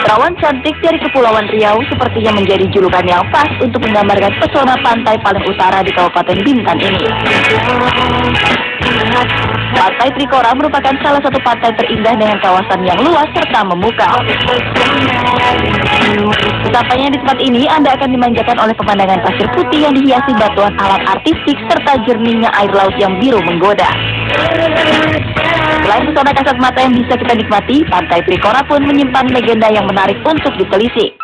Perawan cantik dari Kepulauan Riau sepertinya menjadi julukan yang pas untuk menggambarkan pesona pantai paling utara di Kabupaten Bintan ini. Pantai Trikora merupakan salah satu pantai terindah dengan kawasan yang luas serta memukau. Sesampainya di tempat ini, Anda akan dimanjakan oleh pemandangan pasir putih yang dihiasi batuan alam artistik serta jernihnya air laut yang biru menggoda. Selain pesona kasat mata yang bisa kita nikmati, Pantai Trikora pun menyimpan legenda yang menarik untuk ditelisik.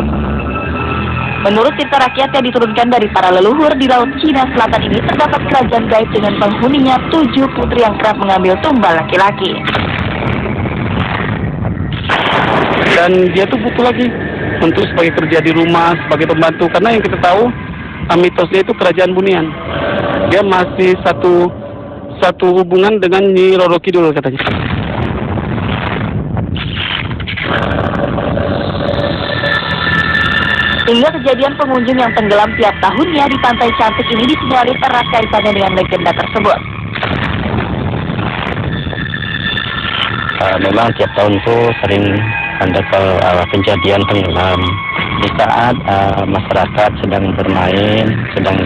Menurut cerita rakyat yang diturunkan dari para leluhur di Laut Cina Selatan ini, terdapat kerajaan gaib dengan penghuninya 7 putri yang kerap mengambil tumbal laki-laki. Dan dia tuh butuh lagi untuk sebagai kerja di rumah, sebagai pembantu. Karena yang kita tahu, mitosnya itu kerajaan Bunian. Dia masih satu hubungan dengan Nyi Roro Kidul katanya. Hingga kejadian pengunjung yang tenggelam tiap tahunnya di pantai cantik ini disinyalir erat kaitannya dengan legenda tersebut. Memang tiap tahun itu sering ada kejadian tenggelam di saat masyarakat sedang bermain, sedang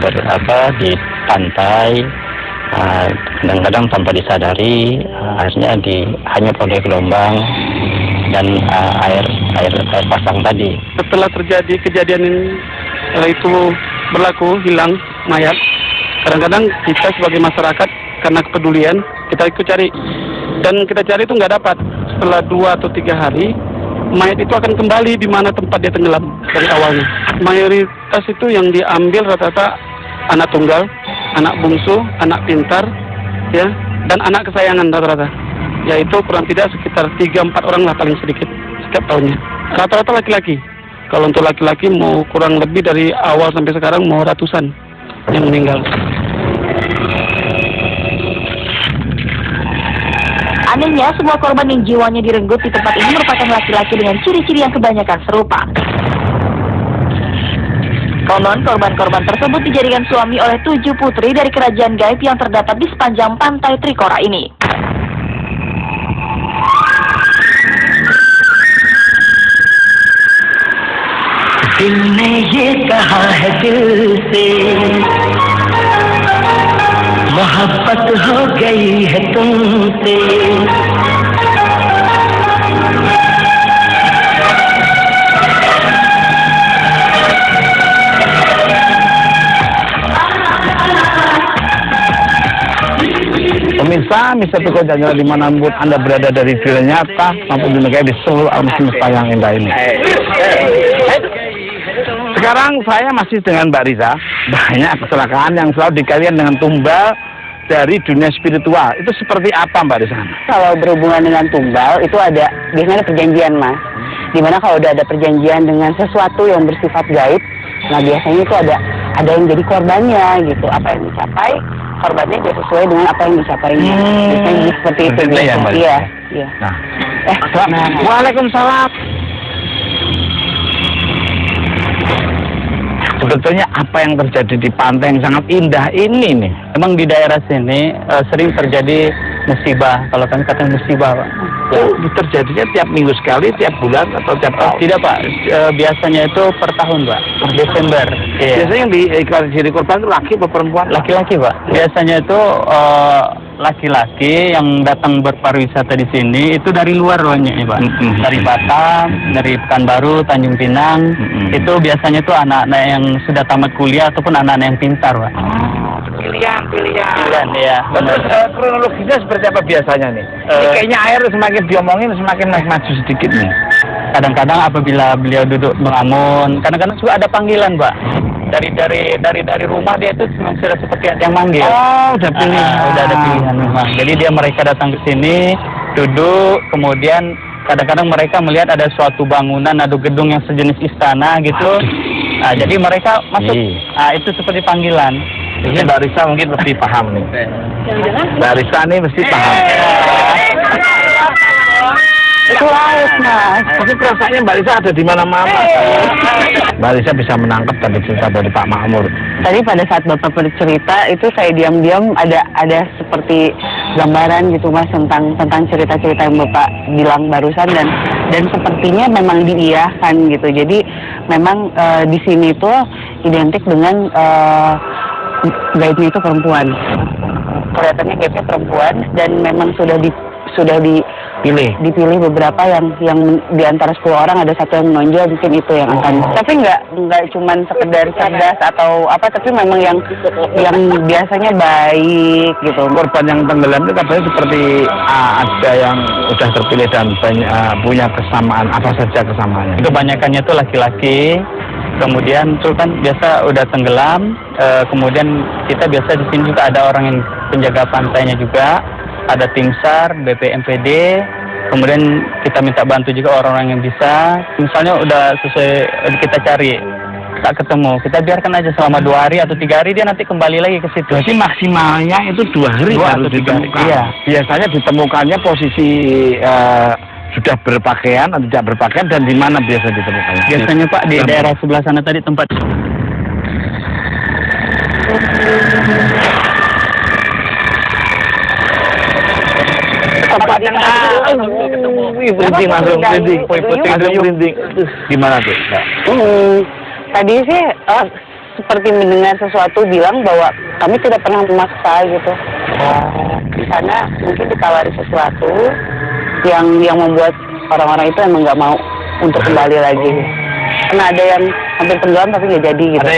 di pantai. Kadang-kadang tanpa disadari akhirnya hanyut oleh gelombang dan air pasang tadi. Setelah terjadi kejadian itu berlaku, hilang mayat, kadang-kadang kita sebagai masyarakat karena kepedulian kita ikut cari, dan kita cari itu nggak dapat. Setelah 2 atau 3 hari mayat itu akan kembali di mana tempat dia tenggelam dari awalnya. Mayoritas itu yang diambil rata-rata anak tunggal, anak bungsu, anak pintar, ya, dan anak kesayangan rata-rata. Yaitu kurang tidak sekitar 3-4 orang lah paling sedikit setiap tahunnya. Rata-rata laki-laki. Kalau untuk laki-laki mau kurang lebih dari awal sampai sekarang mau ratusan yang meninggal. Anehnya, semua korban yang jiwanya direnggut di tempat ini merupakan laki-laki dengan ciri-ciri yang kebanyakan serupa. Konon, korban-korban tersebut dijadikan suami oleh 7 putri dari kerajaan gaib yang terdapat di sepanjang pantai Trikora ini. दिल ने ये कहा है दिल से मोहब्बत हो गई है तुमसे Pemirsa, Mr. Piko Janjana dimanapun Anda berada dari dunia nyata maupun di negara di seluruh alam semesta yang indah ini. Sekarang saya masih dengan Mbak Riza. Banyak kecelakaan yang selalu dikaitkan dengan tumbal dari dunia spiritual. Itu seperti apa Mbak Riza? Kalau berhubungan dengan tumbal itu ada biasanya perjanjian, Mas. Dimana kalau udah ada perjanjian dengan sesuatu yang bersifat gaib, nah biasanya itu ada yang jadi korbannya gitu. Apa yang dicapai, korbannya dia sesuai dengan apa yang dicapainya. Biasanya seperti itu. Ya, Mbak? Iya. Nah. Waalaikumsalam. Sebetulnya apa yang terjadi di pantai yang sangat indah ini nih? Emang di daerah sini sering terjadi musibah. Kalau kami katakan musibah, Pak. Itu terjadinya tiap minggu sekali, tiap bulan atau tiap tahun? Tidak, Pak. Biasanya itu per tahun, Pak. Per Desember. Iya. Biasanya yang jadi korban itu laki atau perempuan? Laki-laki, Pak. Biasanya itu laki-laki yang datang berpariwisata di sini itu dari luar banyak, Pak. Dari Batam, dari Pekanbaru, Tanjung Pinang. Itu biasanya itu anak-anak yang sudah tamat kuliah ataupun anak-anak yang pintar, Pak. Pilihan, ya. Terus kronologisnya seperti apa biasanya nih? Ini kayaknya air semakin diomongin semakin maju sedikit nih. Kadang-kadang apabila beliau duduk mengamun, kadang-kadang juga ada panggilan, Pak. Dari rumah dia itu sudah seperti yang manggil. Oh, udah pilihan. Udah ada pilihan memang. Jadi mereka datang ke sini, duduk, kemudian kadang-kadang mereka melihat ada suatu bangunan, ada gedung yang sejenis istana gitu. Nah, jadi mereka masuk. Nah, itu seperti panggilan. Ini Mbak Risa mungkin lebih paham nih. Mbak Risa nih mesti paham. Itu laut, Mas. Tapi perasaannya Mbak Lisa ada di mana-mana. Mbak Lisa bisa menangkap tadi cerita dari Pak Makmur. Tadi pada saat Bapak bercerita itu saya diam-diam ada seperti gambaran gitu Mas tentang cerita-cerita yang Bapak bilang barusan dan sepertinya memang diiyahkan gitu. Jadi memang di sini tuh identik dengan guide-nya itu perempuan. Kelihatannya guide-nya perempuan dan memang sudah dipilih beberapa yang di antara 10 orang ada satu yang menonjol, mungkin itu yang akan. Tapi nggak cuman sekedar cerdas atau apa, tapi memang yang biasanya baik gitu. Korban yang tenggelam itu katanya seperti ada yang udah terpilih dan punya kesamaan, apa saja kesamaannya? Kebanyakannya itu laki-laki, kemudian itu kan biasa udah tenggelam, kemudian kita biasa di sini juga ada orang yang penjaga pantainya juga, ada tim SAR, BPMPD, kemudian kita minta bantu juga orang-orang yang bisa. Misalnya udah sesuai kita cari, tak ketemu, kita biarkan aja selama 2 hari atau 3 hari, dia nanti kembali lagi ke situ. Berarti maksimalnya itu 2 hari 2 baru atau 3 hari. ditemukan. Iya. Biasanya ditemukannya posisi sudah berpakaian atau tidak berpakaian, dan di mana biasa ditemukannya? Biasanya Pak di daerah sebelah sana tadi tempat. Tempat yang merinding, langsung merinding, merinding. Gimana tuh? Tadi sih seperti mendengar sesuatu bilang bahwa kami tidak pernah memaksa gitu. Di sana mungkin ditawari sesuatu yang membuat orang-orang itu emang nggak mau untuk kembali lagi. Karena ada yang hampir tenggelam tapi nggak jadi gitu.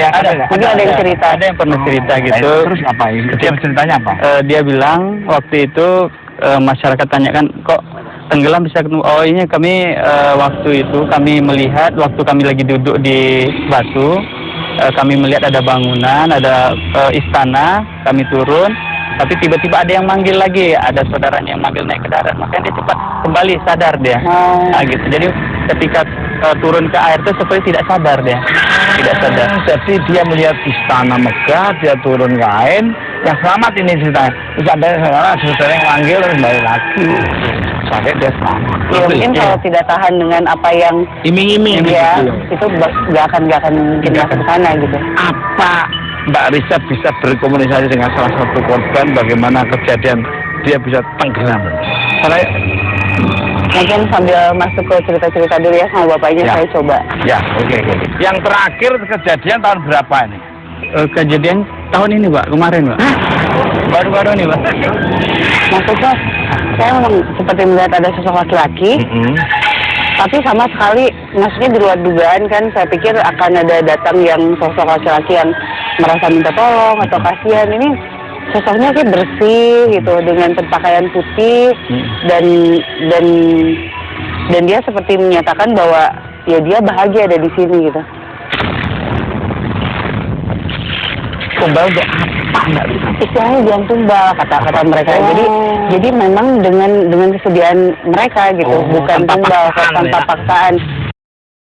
Mungkin ada yang cerita. Ada yang pernah cerita gitu. Terus ngapain? Dia ceritanya apa? Dia bilang waktu itu masyarakat tanyakan kok tenggelam bisa ketemu. Oh ini kami waktu itu kami melihat waktu kami lagi duduk di batu, kami melihat ada bangunan, ada istana, kami turun. Tapi tiba-tiba ada yang manggil lagi, ada saudaranya yang manggil naik ke darat, makanya dia cepat kembali sadar dia. Nah, gitu. Jadi ketika turun ke air itu seperti tidak sadar dia, tidak sadar. Jadi dia melihat istana megah, dia turun ke air, yang selamat ini ceritanya. Terus ada saudara yang manggil terus balik lagi. Sampai dia selamat. Ya, mungkin kalau tidak tahan dengan apa yang iming-iming dia gitu. itu nggak akan mungkin masuk ke sana gitu. Apa Mbak Risa bisa berkomunikasi dengan salah satu korban, bagaimana kejadian dia bisa tenggelam? Karena mungkin sambil masuk ke cerita-cerita dulu ya sama bapaknya, Ya. saya coba. ya, oke. Yang terakhir kejadian tahun berapa ini? Kejadian tahun ini Pak, kemarin Pak. Baru-baru nih Pak. Maksudnya saya memang seperti melihat ada sosok laki-laki, tapi sama sekali maksudnya di luar dugaan kan. Saya pikir akan ada datang yang sosok laki-laki yang merasa minta tolong atau kasihan. Ini sosoknya sih bersih gitu dengan berpakaian putih dan dia seperti menyatakan bahwa ya dia bahagia ada di sini gitu. Tumbal untuk apa Mbak Risa? Istilahnya jangan tumbal kata mereka. Jadi memang dengan kesediaan mereka gitu, bukan tanpa tumbal, paksaan, tanpa ya. paksaan.